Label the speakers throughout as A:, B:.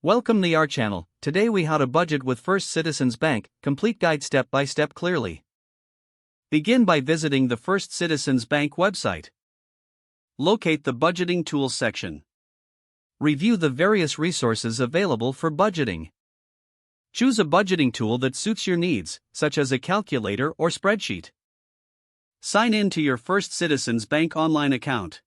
A: Welcome to our channel. Today we how to budget with First Citizens Bank, complete guide step by step clearly. Begin by visiting the First Citizens Bank website. Locate the Budgeting Tools section. Review the various resources available for budgeting. Choose a budgeting tool that suits your needs, such as a calculator or spreadsheet. Sign in to your First Citizens Bank online account.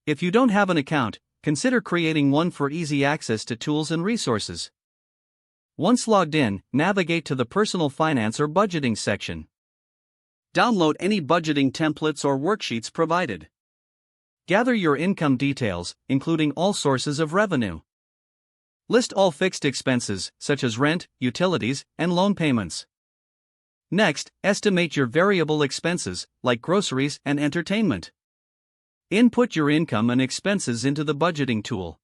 A: If you don't have an account, consider creating one for easy access to tools and resources. Once logged in, navigate to the Personal Finance or Budgeting section. Download any budgeting templates or worksheets provided. Gather your income details, including all sources of revenue. List all fixed expenses, such as rent, utilities, and loan payments. Next, estimate your variable expenses, like groceries and entertainment. Input your income and expenses into the budgeting tool.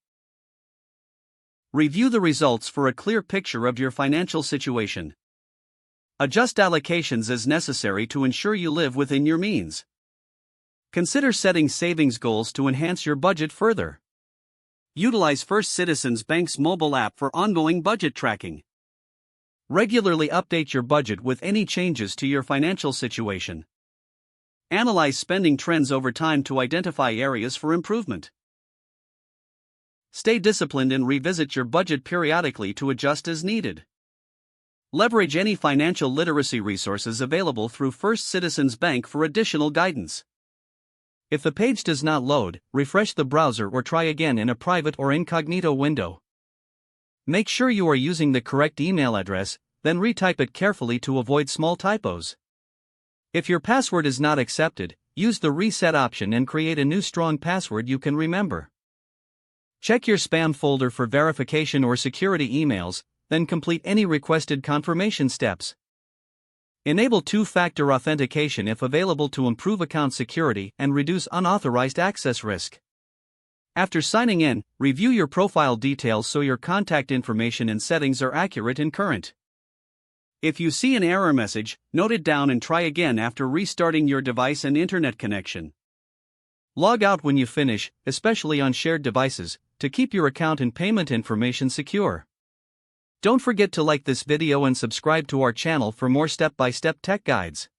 A: Review the results for a clear picture of your financial situation. Adjust allocations as necessary to ensure you live within your means. Consider setting savings goals to enhance your budget further. Utilize First Citizens Bank's mobile app for ongoing budget tracking. Regularly update your budget with any changes to your financial situation. Analyze spending trends over time to identify areas for improvement. Stay disciplined and revisit your budget periodically to adjust as needed. Leverage any financial literacy resources available through First Citizens Bank for additional guidance. If the page does not load, refresh the browser or try again in a private or incognito window. Make sure you are using the correct email address, then retype it carefully to avoid small typos. If your password is not accepted, use the reset option and create a new strong password you can remember. Check your spam folder for verification or security emails, then complete any requested confirmation steps. Enable two-factor authentication if available to improve account security and reduce unauthorized access risk. After signing in, review your profile details so your contact information and settings are accurate and current. If you see an error message, note it down and try again after restarting your device and internet connection. Log out when you finish, especially on shared devices, to keep your account and payment information secure. Don't forget to like this video and subscribe to our channel for more step-by-step tech guides.